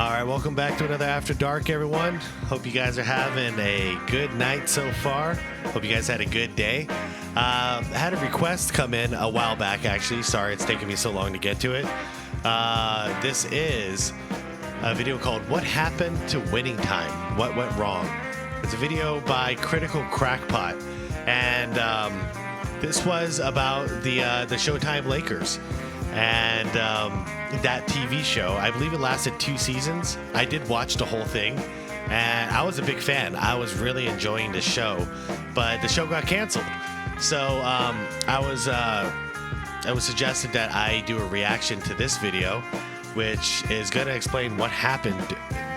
All right, welcome back to another After Dark, everyone. Hope you guys are having a good night so far. Hope you guys had a good day. I had a request come in a while back, actually. Sorry it's taking me so long to get to it. This is a video called What Happened to Winning Time? What Went Wrong? It's a video by Critical Crackpot. And this was about the Showtime Lakers. And that TV show, I believe it lasted 2 seasons. I did watch the whole thing, and I was a big fan. I was really enjoying the show, but the show got canceled. So it was suggested that I do a reaction to this video, which is going to explain what happened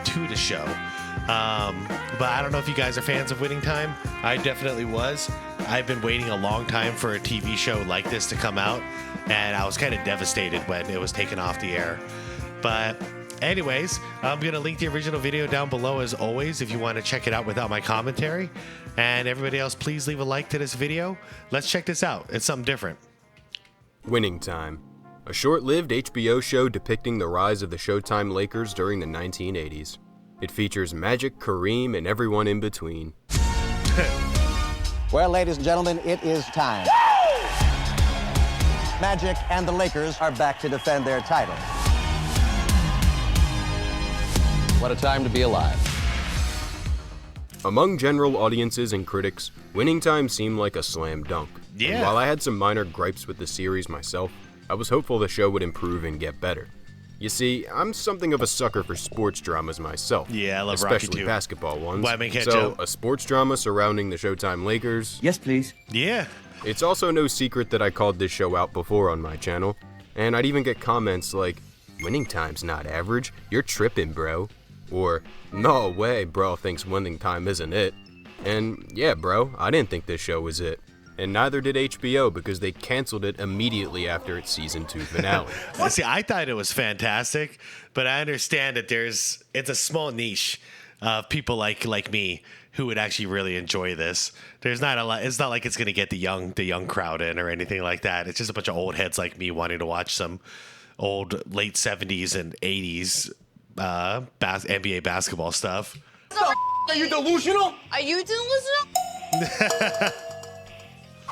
to the show. But I don't know if you guys are fans of Winning Time. I definitely was. I've been waiting a long time for a TV show like this to come out, and I was kind of devastated when it was taken off the air. But anyways, I'm going to link the original video down below as always if you want to check it out without my commentary. And everybody else, please leave a like to this video. Let's check this out. It's something different. Winning Time, a short-lived HBO show depicting the rise of the Showtime Lakers during the 1980s. It features Magic, Kareem, and everyone in between. Well, ladies and gentlemen, it is time. Magic and the Lakers are back to defend their title. What a time to be alive. Among general audiences and critics, Winning Time seemed like a slam dunk. Yeah. And while I had some minor gripes with the series myself, I was hopeful the show would improve and get better. You see, I'm something of a sucker for sports dramas myself. Yeah, I love Rocky especially too. Basketball ones. Why make it so, jump? a sports drama surrounding the Showtime Lakers. Yes, please. Yeah. It's also no secret that I called this show out before on my channel, and I'd even get comments like, "Winning Time's not average, you're tripping, bro." Or, "No way, bro thinks Winning Time isn't it." And yeah, bro, I didn't think this show was it. And neither did HBO because they canceled it immediately after its season 2 finale. See, I thought it was fantastic, but I understand that it's a small niche of people like me who would actually really enjoy this. There's not a lot. It's not like it's going to get the young crowd in or anything like that. It's just a bunch of old heads like me wanting to watch some old late 70s and 80s NBA basketball stuff. Are you delusional? Are you delusional?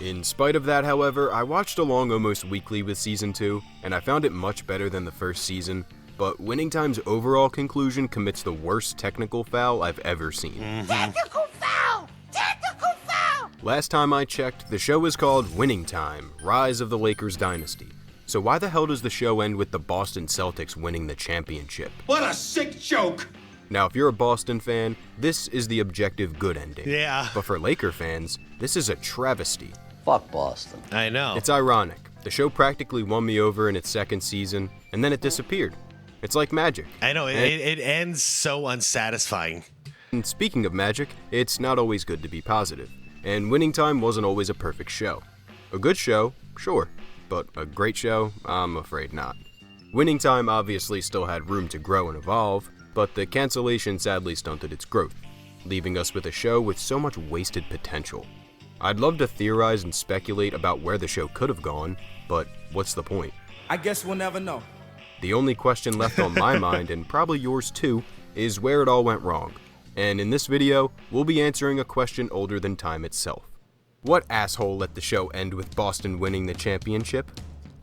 In spite of that, however, I watched along almost weekly with Season 2, and I found it much better than the first season, but Winning Time's overall conclusion commits the worst technical foul I've ever seen. Tactical foul! Tactical foul! Last time I checked, the show is called Winning Time, Rise of the Lakers Dynasty. So why the hell does the show end with the Boston Celtics winning the championship? What a sick joke! Now, if you're a Boston fan, this is the objective good ending. Yeah. But for Laker fans, this is a travesty. Fuck Boston. I know. It's ironic. The show practically won me over in its second season, and then it disappeared. It's like magic. I know. It ends so unsatisfying. And speaking of magic, it's not always good to be positive. And Winning Time wasn't always a perfect show. A good show, sure. But a great show, I'm afraid not. Winning Time obviously still had room to grow and evolve, but the cancellation sadly stunted its growth, leaving us with a show with so much wasted potential. I'd love to theorize and speculate about where the show could have gone, but what's the point? I guess we'll never know. The only question left on my mind, and probably yours too, is where it all went wrong. And in this video, we'll be answering a question older than time itself. What asshole let the show end with Boston winning the championship?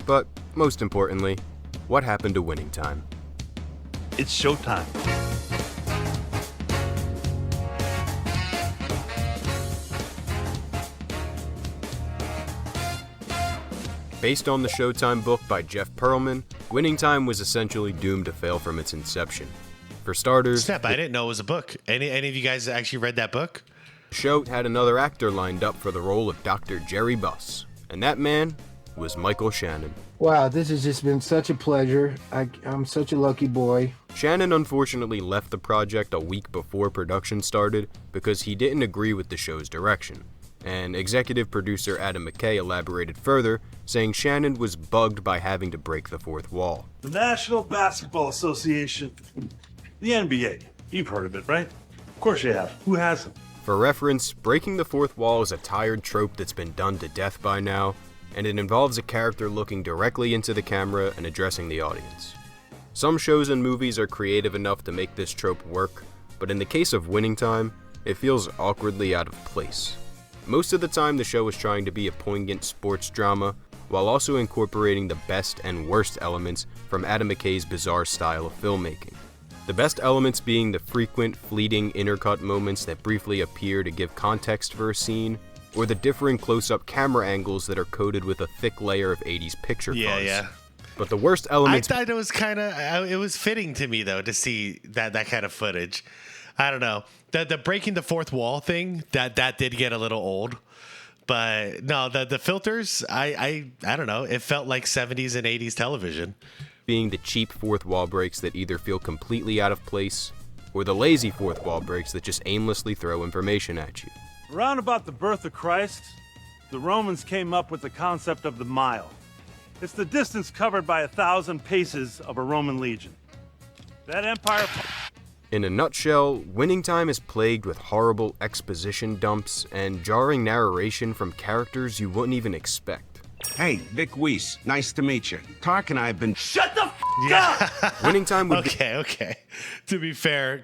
But most importantly, what happened to Winning Time? It's showtime. Based on the Showtime book by Jeff Pearlman, Winning Time was essentially doomed to fail from its inception. For starters, Snap, I didn't know it was a book. Any of you guys actually read that book? the show had another actor lined up for the role of Dr. Jerry Buss, and that man was Michael Shannon. Wow, this has just been such a pleasure. I'm such a lucky boy. Shannon unfortunately left the project a week before production started because he didn't agree with the show's direction. And executive producer Adam McKay elaborated further, saying Shannon was bugged by having to break the fourth wall. The National Basketball Association, the NBA. You've heard of it, right? Of course you have. Who hasn't? For reference, breaking the fourth wall is a tired trope that's been done to death by now, and it involves a character looking directly into the camera and addressing the audience. Some shows and movies are creative enough to make this trope work, but in the case of Winning Time, it feels awkwardly out of place. Most of the time, the show is trying to be a poignant sports drama, while also incorporating the best and worst elements from Adam McKay's bizarre style of filmmaking. The best elements being the frequent, fleeting intercut moments that briefly appear to give context for a scene, or the differing close-up camera angles that are coated with a thick layer of 80s picture cards. Yeah. But the worst elements... I thought it was fitting to me, though, to see that kind of footage. I don't know. The breaking the fourth wall thing, that did get a little old. But no, the filters, I don't know. It felt like 70s and 80s television. Being the cheap fourth wall breaks that either feel completely out of place, or the lazy fourth wall breaks that just aimlessly throw information at you. Around about the birth of Christ, the Romans came up with the concept of the mile. It's the distance covered by 1,000 paces of a Roman legion. That empire... In a nutshell, Winning Time is plagued with horrible exposition dumps and jarring narration from characters you wouldn't even expect. Hey, Vic Weiss, nice to meet you. Tark and I have been... Shut the up! Winning Time would Okay. To be fair,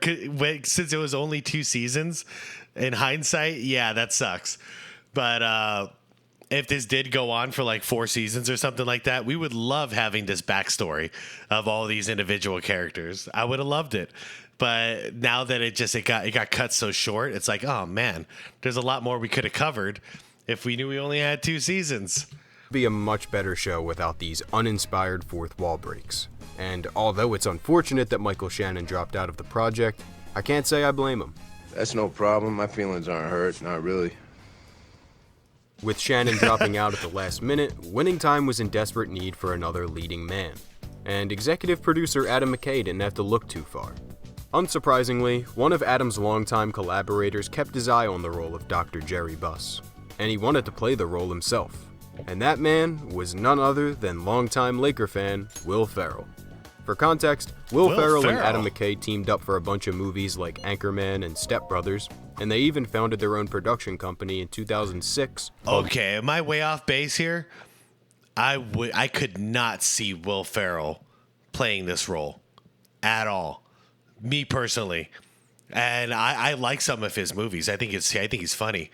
since it was only 2 seasons, in hindsight, yeah, that sucks. But if this did go on for like 4 seasons or something like that, we would love having this backstory of all these individual characters. I would have loved it. But now that it got cut so short, it's like, oh man, there's a lot more we could have covered if we knew we only had 2 seasons. be a much better show without these uninspired fourth wall breaks. And although it's unfortunate that Michael Shannon dropped out of the project, I can't say I blame him. That's no problem. My feelings aren't hurt, not really. With Shannon dropping out at the last minute, Winning Time was in desperate need for another leading man. And executive producer Adam McKay didn't have to look too far. Unsurprisingly, one of Adam's longtime collaborators kept his eye on the role of Dr. Jerry Buss, and he wanted to play the role himself. And that man was none other than longtime Laker fan Will Ferrell. For context, Will Ferrell and Adam McKay teamed up for a bunch of movies like Anchorman and Step Brothers, and they even founded their own production company in 2006. Okay, am I way off base here? I could not see Will Ferrell playing this role at all. Me personally. And I like some of his movies. I think he's funny.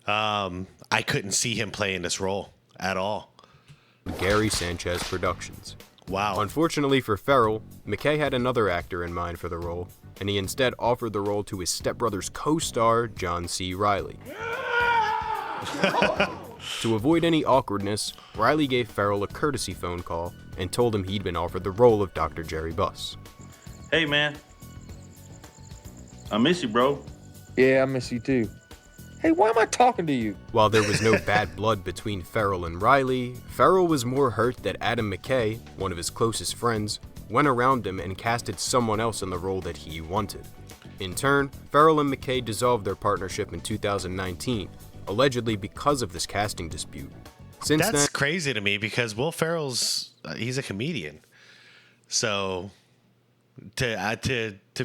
I couldn't see him playing this role at all. Gary Sanchez Productions. Wow. Unfortunately for Ferrell, McKay had another actor in mind for the role, and he instead offered the role to his Step Brothers co-star, John C. Reilly. To avoid any awkwardness, Reilly gave Ferrell a courtesy phone call and told him he'd been offered the role of Dr. Jerry Buss. Hey, man. I miss you, bro. Yeah, I miss you too. Hey, why am I talking to you? While there was no bad blood between Ferrell and Reilly, Ferrell was more hurt that Adam McKay, one of his closest friends, went around him and casted someone else in the role that he wanted. In turn, Ferrell and McKay dissolved their partnership in 2019, allegedly because of this casting dispute. That's crazy to me because Will Ferrell's he's a comedian, so to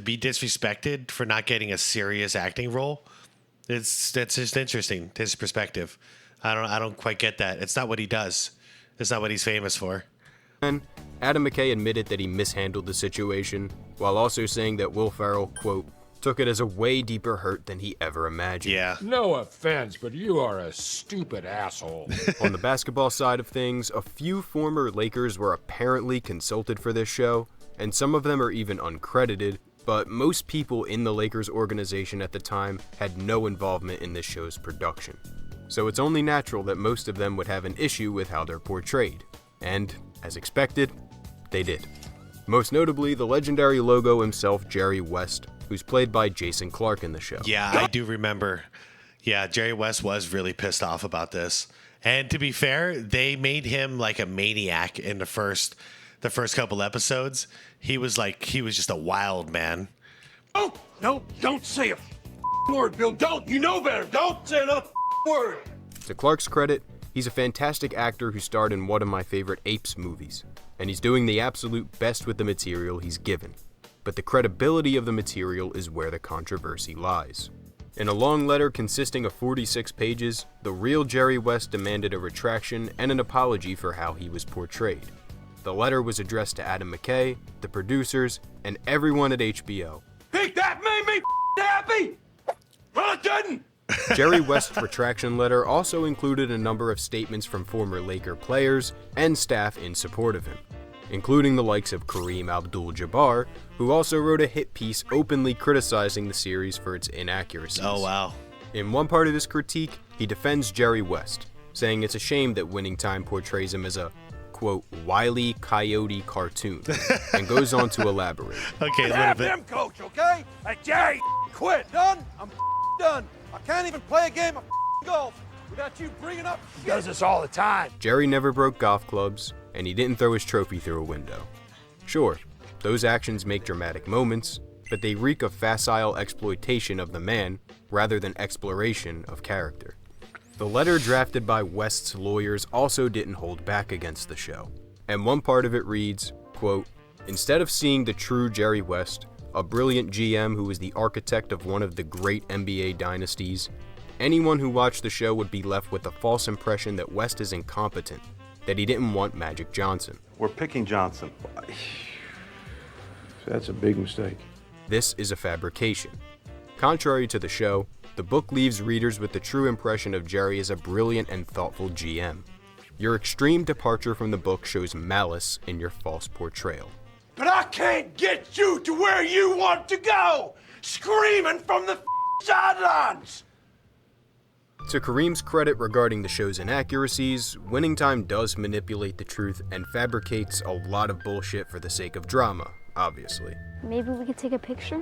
be disrespected for not getting a serious acting role, that's just interesting. His perspective, I don't quite get that. It's not what he does. It's not what he's famous for. And Adam McKay admitted that he mishandled the situation, while also saying that Will Ferrell, quote, took it as a way deeper hurt than he ever imagined. Yeah. No offense, but you are a stupid asshole. On the basketball side of things, a few former Lakers were apparently consulted for this show, and some of them are even uncredited, but most people in the Lakers organization at the time had no involvement in this show's production. So it's only natural that most of them would have an issue with how they're portrayed. And, as expected, they did. Most notably, the legendary logo himself, Jerry West, who's played by Jason Clarke in the show. Yeah, I do remember. Yeah, Jerry West was really pissed off about this. And to be fair, they made him like a maniac in the first couple episodes. He was just a wild man. Oh, no, don't say a word, Bill. Don't. You know better. Don't say another word. To Clarke's credit, he's a fantastic actor who starred in one of my favorite Apes movies, and he's doing the absolute best with the material he's given. But the credibility of the material is where the controversy lies. In a long letter consisting of 46 pages, the real Jerry West demanded a retraction and an apology for how he was portrayed. The letter was addressed to Adam McKay, the producers, and everyone at HBO. Hey, that made me happy! Well, it didn't! Jerry West's retraction letter also included a number of statements from former Laker players and staff in support of him, including the likes of Kareem Abdul-Jabbar, who also wrote a hit piece openly criticizing the series for its inaccuracies. Oh, wow. In one part of his critique, he defends Jerry West, saying it's a shame that Winning Time portrays him as a, quote, wily coyote cartoon, and goes on to elaborate. Okay, a little Have bit. him, coach, okay? Hey, Jerry, quit. Done? I'm done. I can't even play a game of golf without you bringing up shit. He does this all the time. Jerry never broke golf clubs, and he didn't throw his trophy through a window. Sure, those actions make dramatic moments, but they reek of facile exploitation of the man rather than exploration of character. The letter drafted by West's lawyers also didn't hold back against the show, and one part of it reads, quote, "Instead of seeing the true Jerry West, a brilliant GM who is the architect of one of the great NBA dynasties, anyone who watched the show would be left with a false impression that West is incompetent, that he didn't want Magic Johnson. We're picking Johnson. That's a big mistake. This is a fabrication. Contrary to the show, the book leaves readers with the true impression of Jerry as a brilliant and thoughtful GM. Your extreme departure from the book shows malice in your false portrayal." But I can't get you to where you want to go! Screaming from the sidelines! To Kareem's credit regarding the show's inaccuracies, Winning Time does manipulate the truth and fabricates a lot of bullshit for the sake of drama, obviously. Maybe we could take a picture?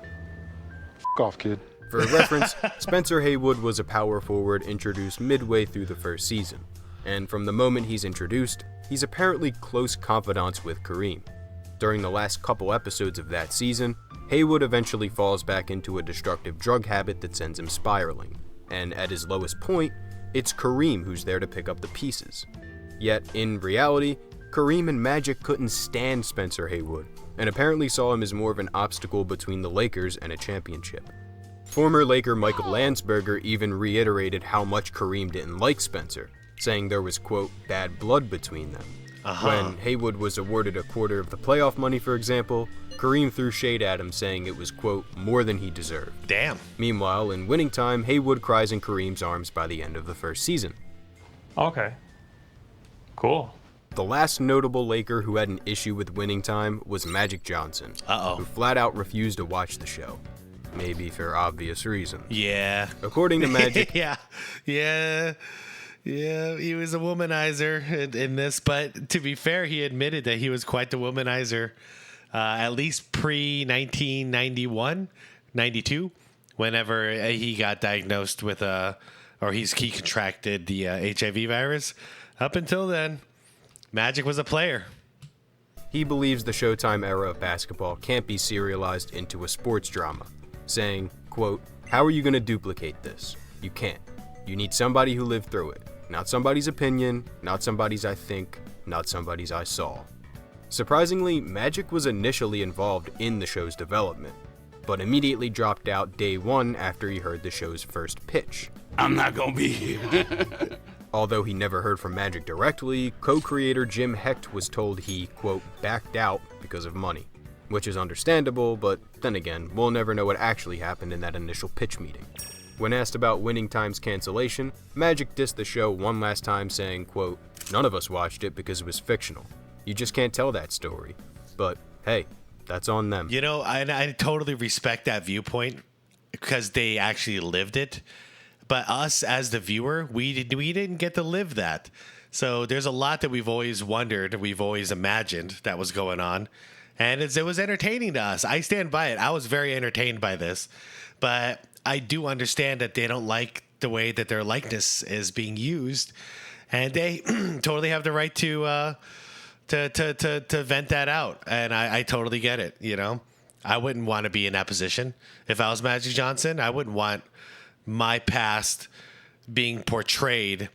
F off, kid. For a reference, Spencer Haywood was a power forward introduced midway through the first season, and from the moment he's introduced, he's apparently close confidants with Kareem. During the last couple episodes of that season, Haywood eventually falls back into a destructive drug habit that sends him spiraling, and at his lowest point, it's Kareem who's there to pick up the pieces. Yet, in reality, Kareem and Magic couldn't stand Spencer Haywood, and apparently saw him as more of an obstacle between the Lakers and a championship. Former Laker Michael Landsberger even reiterated how much Kareem didn't like Spencer, saying there was, quote, bad blood between them. When Haywood was awarded a quarter of the playoff money, for example, Kareem threw shade at him, saying it was, quote, more than he deserved. Damn. Meanwhile, in Winning Time, Haywood cries in Kareem's arms by the end of the first season. Okay. Cool. The last notable Laker who had an issue with Winning Time was Magic Johnson, who flat out refused to watch the show. Maybe for obvious reasons. Yeah. According to Magic... Yeah, he was a womanizer in this, but to be fair, he admitted that he was quite the womanizer, at least pre-1991, 92, whenever he got diagnosed with he contracted the HIV virus. Up until then, Magic was a player. He believes the Showtime era of basketball can't be serialized into a sports drama, saying, quote, "How are you going to duplicate this? You can't. You need somebody who lived through it. Not somebody's opinion, not somebody's I think, not somebody's I saw." Surprisingly, Magic was initially involved in the show's development, but immediately dropped out day one after he heard the show's first pitch. I'm not gonna be here. Although he never heard from Magic directly, co-creator Jim Hecht was told he, quote, backed out because of money. Which is understandable, but then again, we'll never know what actually happened in that initial pitch meeting. When asked about Winning Time's cancellation, Magic dissed the show one last time, saying, quote, "None of us watched it because it was fictional. You just can't tell that story. But hey, that's on them." You know, I totally respect that viewpoint because they actually lived it. But us as the viewer, we didn't get to live that. So there's a lot that we've always wondered, we've always imagined that was going on. And it was entertaining to us. I stand by it. I was very entertained by this. But I do understand that they don't like the way that their likeness is being used. And they totally have the right to vent that out. And I totally get it, you know. I wouldn't want to be in that position. If I was Magic Johnson, I wouldn't want my past being portrayed,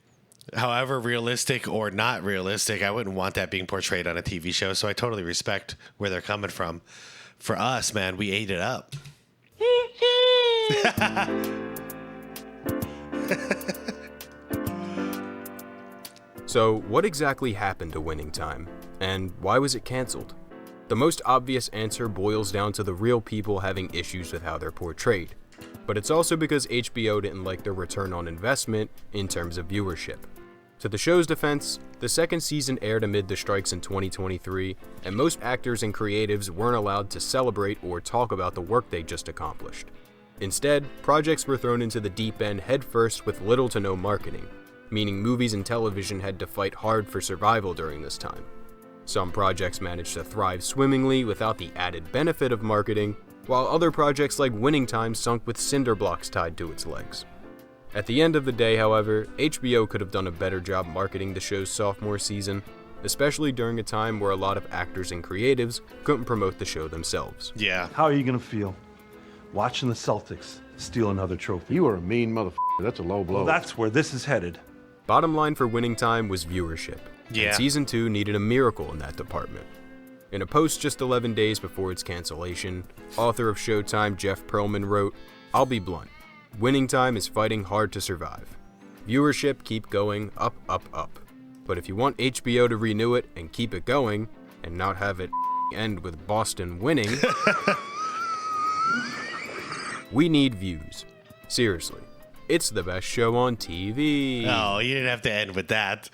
however realistic or not realistic. I wouldn't want that being portrayed on a TV show. So I totally respect where they're coming from. For us, man, we ate it up. So, what exactly happened to Winning Time, and why was it canceled? The most obvious answer boils down to the real people having issues with how they're portrayed, but it's also because HBO didn't like their return on investment in terms of viewership. To the show's defense, the second season aired amid the strikes in 2023, and most actors and creatives weren't allowed to celebrate or talk about the work they just accomplished. Instead, projects were thrown into the deep end headfirst with little to no marketing, meaning movies and television had to fight hard for survival during this time. Some projects managed to thrive swimmingly without the added benefit of marketing, while other projects like Winning Time sunk with cinder blocks tied to its legs. At the end of the day, however, HBO could have done a better job marketing the show's sophomore season, especially during a time where a lot of actors and creatives couldn't promote the show themselves. Yeah. How are you gonna feel watching the Celtics steal another trophy? You are a mean motherfucker. That's a low blow. Well, that's where this is headed. Bottom line for Winning Time was viewership. Yeah. And season 2 needed a miracle in that department. In a post just 11 days before its cancellation, author of Showtime Jeff Pearlman wrote, "I'll be blunt. Winning Time is fighting hard to survive. Viewership keep going up, up, up. But if you want HBO to renew it and keep it going, and not have it end with Boston winning, we need views. Seriously, it's the best show on TV." Oh, you didn't have to end with that.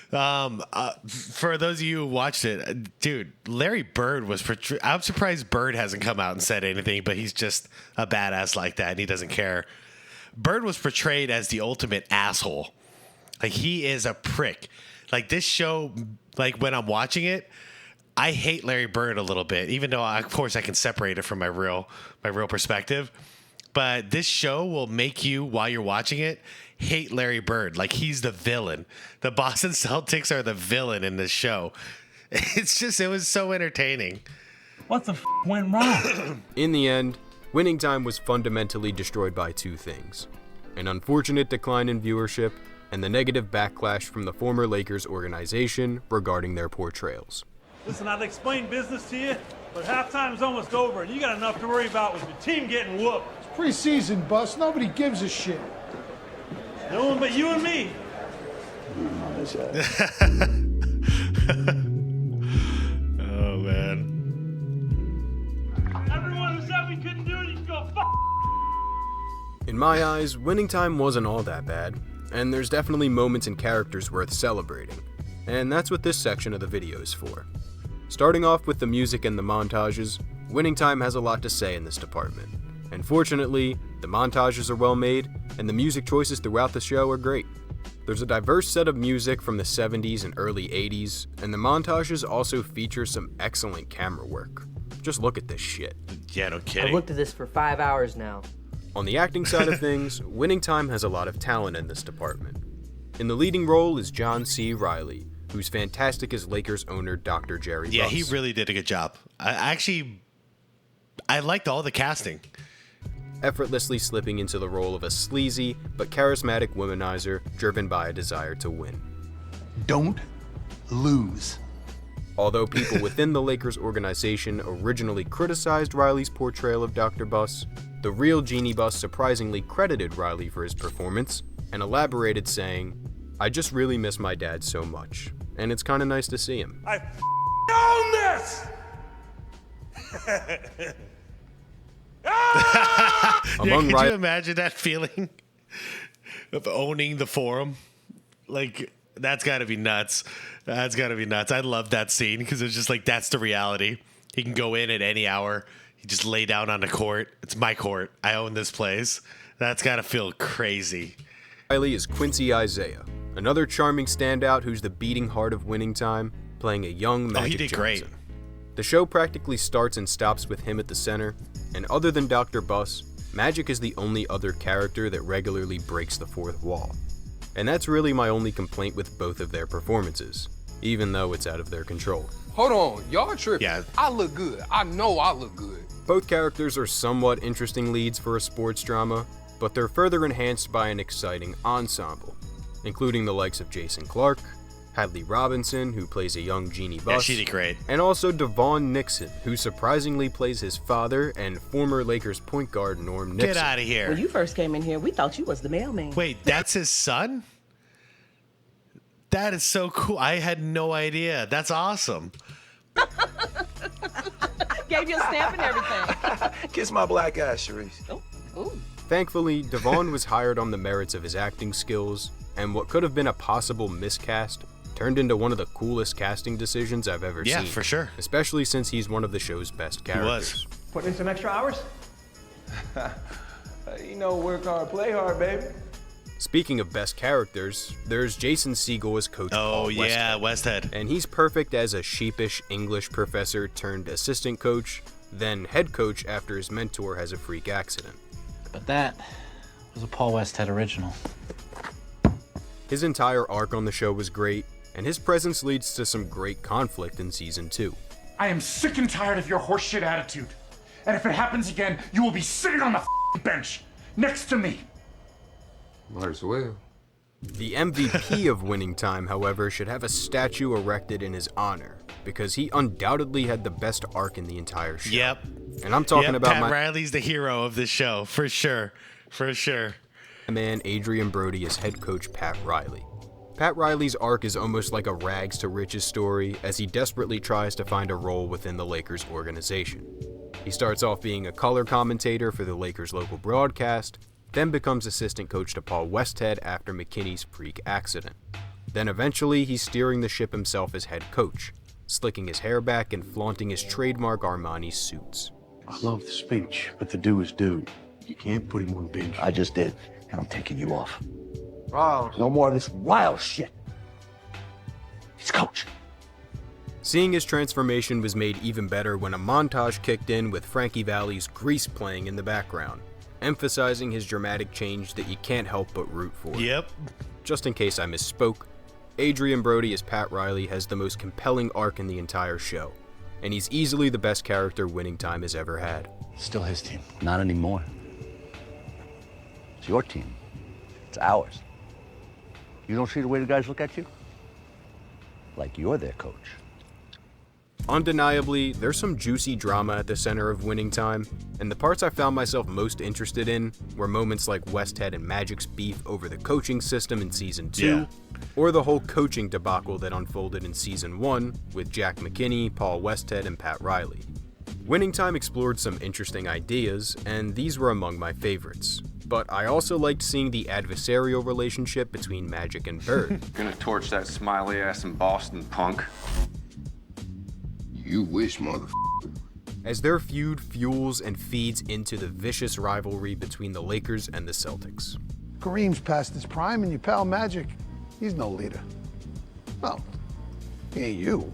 For those of you who watched it, dude, Larry Bird was I'm surprised Bird hasn't come out and said anything, but he's just a badass like that and he doesn't care. Bird was portrayed as the ultimate asshole. Like, he is a prick. Like, this show, like, when I'm watching it, I hate Larry Bird a little bit, even though of course I can separate it from my real perspective. But this show will make you, while you're watching it, hate Larry Bird. Like, he's the villain. The Boston Celtics are the villain in this show. It was so entertaining. What the went wrong? In the end, Winning Time was fundamentally destroyed by two things: an unfortunate decline in viewership and the negative backlash from the former Lakers organization regarding their portrayals. Listen, I'd explain business to you, but halftime's almost over and you got enough to worry about with your team getting whooped. Preseason, Bus. Nobody gives a shit. No one but you and me. Oh, man. Everyone who said we couldn't do it, you can go fuck. In my eyes, Winning Time wasn't all that bad, and there's definitely moments and characters worth celebrating, and that's what this section of the video is for. Starting off with the music and the montages, Winning Time has a lot to say in this department, and fortunately, the montages are well made, and the music choices throughout the show are great. There's a diverse set of music from the 70s and early 80s, and the montages also feature some excellent camera work. Just look at this shit. Yeah, no kidding. I've looked at this for 5 hours now. On the acting side of things, Winning Time has a lot of talent in this department. In the leading role is John C. Reilly, who's fantastic as Lakers owner Dr. Jerry Buss. Yeah, he really did a good job. I liked all the casting. Effortlessly slipping into the role of a sleazy but charismatic womanizer driven by a desire to win. Don't lose. Although people within the Lakers organization originally criticized Riley's portrayal of Dr. Buss, the real Jeanie Buss surprisingly credited Reilly for his performance and elaborated saying, "I just really miss my dad so much, and it's kinda nice to see him." I own this! Could you imagine that feeling of owning the forum? Like, that's got to be nuts. That's got to be nuts. I love that scene because it's just like, that's the reality. He can go in at any hour. He just lay down on the court. It's my court. I own this place. That's got to feel crazy. Reilly is Quincy Isaiah, another charming standout who's the beating heart of Winning Time, playing a young Magic he did Johnson. great. The show practically starts and stops with him at the center, and other than Dr. Buss, Magic is the only other character that regularly breaks the fourth wall. And that's really my only complaint with both of their performances, even though it's out of their control. Hold on, y'all tripping. Yeah. I look good. I know I look good. Both characters are somewhat interesting leads for a sports drama, but they're further enhanced by an exciting ensemble, including the likes of Jason Clarke, Hadley Robinson, who plays a young Jeanie Buss, Yeah, she did great. and also Devon Nixon, who surprisingly plays his father and former Lakers point guard Norm Nixon. Get out of here. When you first came in here, we thought you was the mailman. Wait, that's his son? That is so cool. I had no idea. That's awesome. Gave you a stamp and everything. Kiss my black ass, Sharice. Thankfully, Devon was hired on the merits of his acting skills, and what could have been a possible miscast turned into one of the coolest casting decisions I've ever seen. Yeah, for sure. Especially since he's one of the show's best characters. He was. Put in some extra hours? Work hard, play hard, baby. Speaking of best characters, there's Jason Segel as Coach Paul Westhead. Yeah, Westhead. And he's perfect as a sheepish English professor turned assistant coach, then head coach after his mentor has a freak accident. But that was a Paul Westhead original. His entire arc on the show was great, and his presence leads to some great conflict in season 2. I am sick and tired of your horseshit attitude. And if it happens again, you will be sitting on the bench next to me. Might as well. The MVP of Winning Time, however, should have a statue erected in his honor, because he undoubtedly had the best arc in the entire show. Yep. And I'm talking about Pat Riley's the hero of this show, for sure. For sure. Man, Adrian Brody is head coach Pat Riley. Pat Riley's arc is almost like a rags to riches story as he desperately tries to find a role within the Lakers organization. He starts off being a color commentator for the Lakers local broadcast, then becomes assistant coach to Paul Westhead after McKinney's freak accident. Then eventually he's steering the ship himself as head coach, slicking his hair back and flaunting his trademark Armani suits. I love the speech, but the do is due. You can't put him on bench. I just did, and I'm taking you off. Wow. No more of this wild shit. He's coach. Seeing his transformation was made even better when a montage kicked in with Frankie Valli's Grease playing in the background, emphasizing his dramatic change that you can't help but root for. Yep. Just in case I misspoke, Adrian Brody as Pat Riley has the most compelling arc in the entire show, and he's easily the best character Winning Time has ever had. Still his team. Not anymore. It's your team. It's ours. You don't see the way the guys look at you? Like you're their coach. Undeniably, there's some juicy drama at the center of Winning Time, and the parts I found myself most interested in were moments like Westhead and Magic's beef over the coaching system in Season 2, or the whole coaching debacle that unfolded in Season 1 with Jack McKinney, Paul Westhead, and Pat Riley. Winning Time explored some interesting ideas, and these were among my favorites. But I also liked seeing the adversarial relationship between Magic and Bird. Gonna torch that smiley ass in Boston, punk. You wish, mother. As their feud fuels and feeds into the vicious rivalry between the Lakers and the Celtics. Kareem's past his prime, and your pal Magic, he's no leader. Well, he ain't you.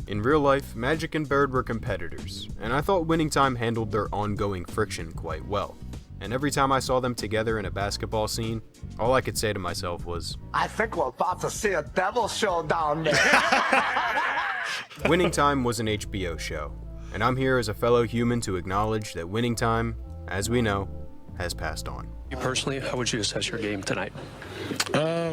In real life, Magic and Bird were competitors, and I thought Winning Time handled their ongoing friction quite well. And every time I saw them together in a basketball scene, all I could say to myself was, I think we're about to see a devil show down there. Winning Time was an HBO show, and I'm here as a fellow human to acknowledge that Winning Time, as we know, has passed on. You personally, how would you assess your game tonight?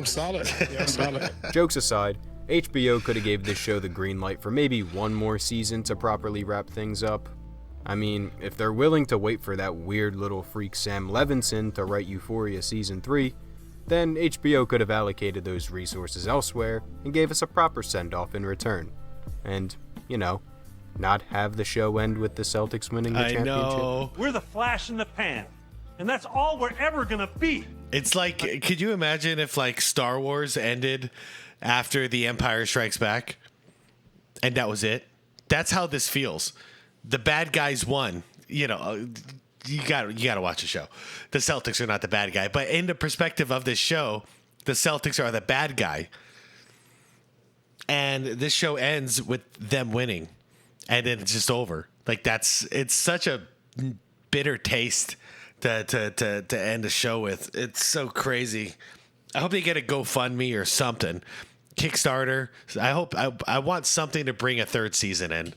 Solid. Yeah, solid. Jokes aside, HBO could have gave this show the green light for maybe one more season to properly wrap things up. I mean, if they're willing to wait for that weird little freak Sam Levinson to write Euphoria Season 3, then HBO could have allocated those resources elsewhere and gave us a proper send-off in return. And, you know, not have the show end with the Celtics winning the championship. Know. We're the flash in the pan, and that's all we're ever gonna be. It's like, could you imagine if like Star Wars ended after The Empire Strikes Back, and that was it? That's how this feels. The bad guys won. You know, you got to watch the show. The Celtics are not the bad guy, but in the perspective of this show, the Celtics are the bad guy. And this show ends with them winning, and then it's just over. Like it's such a bitter taste to end the show with. It's so crazy. I hope they get a GoFundMe or something, Kickstarter. I want something to bring a third season in.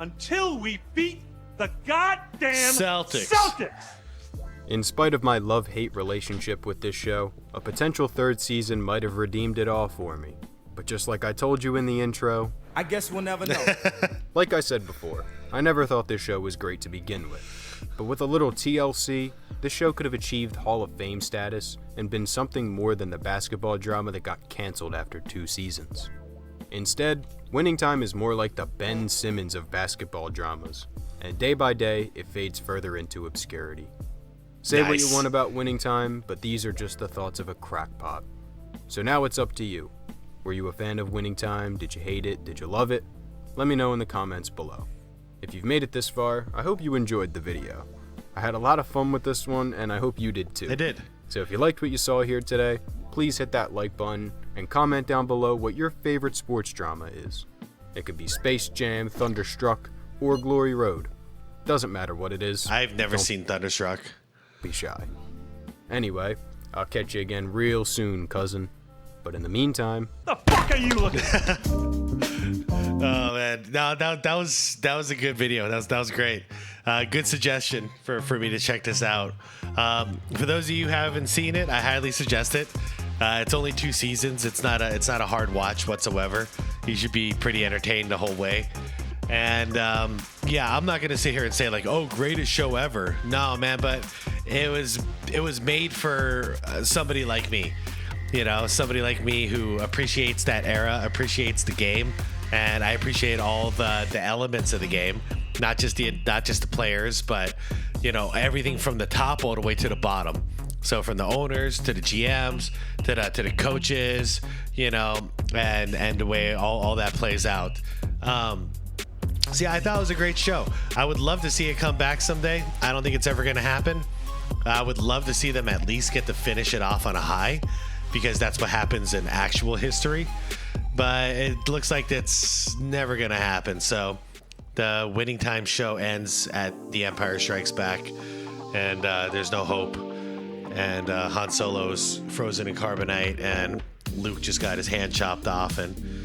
Until we beat the goddamn Celtics. In spite of my love-hate relationship with this show, a potential third season might have redeemed it all for me. But just like I told you in the intro, I guess we'll never know. Like I said before, I never thought this show was great to begin with. But with a little TLC, the show could have achieved Hall of Fame status and been something more than the basketball drama that got canceled after 2 seasons. Instead, Winning Time is more like the Ben Simmons of basketball dramas, and day by day, it fades further into obscurity. Say what you want about Winning Time, but these are just the thoughts of a crackpot. So now it's up to you. Were you a fan of Winning Time? Did you hate it? Did you love it? Let me know in the comments below. If you've made it this far, I hope you enjoyed the video. I had a lot of fun with this one, and I hope you did too. I did. So if you liked what you saw here today, please hit that like button and comment down below what your favorite sports drama is. It could be Space Jam, Thunderstruck, or Glory Road. Doesn't matter what it is. I've never seen Thunderstruck. Be shy. Anyway, I'll catch you again real soon, cousin. But in the meantime... The fuck are you looking at? Oh man, no, that was a good video. That was great. Good suggestion for me to check this out. For those of you who haven't seen it, I highly suggest it. It's only 2 seasons. It's not a hard watch whatsoever. You should be pretty entertained the whole way. And yeah, I'm not gonna sit here and say like, oh, greatest show ever. No, man, but it was made for somebody like me. You know, somebody like me who appreciates that era, appreciates the game, and I appreciate all the elements of the game, not just the players, but you know, everything from the top all the way to the bottom. So from the owners to the GMs to the coaches, you know, and the way all that plays out. So yeah, I thought it was a great show. I would love to see it come back someday. I don't think it's ever going to happen. I would love to see them at least get to finish it off on a high, because that's what happens in actual history. But it looks like that's never going to happen. So the Winning Time show ends at The Empire Strikes Back, and there's no hope. And Han Solo's frozen in carbonite, and Luke just got his hand chopped off, and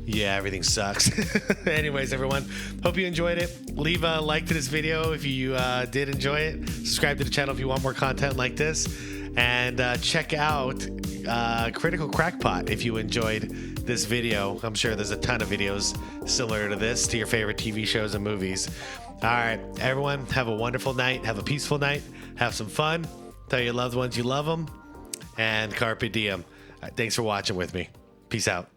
yeah, everything sucks. Anyways, everyone, hope you enjoyed it. Leave a like to this video if you did enjoy it. Subscribe to the channel if you want more content like this. And check out Critical Crackpot if you enjoyed this video. I'm sure there's a ton of videos similar to this to your favorite TV shows and movies. All right, everyone, have a wonderful night. Have a peaceful night. Have some fun. Tell your loved ones you love them. And carpe diem. Thanks for watching with me. Peace out.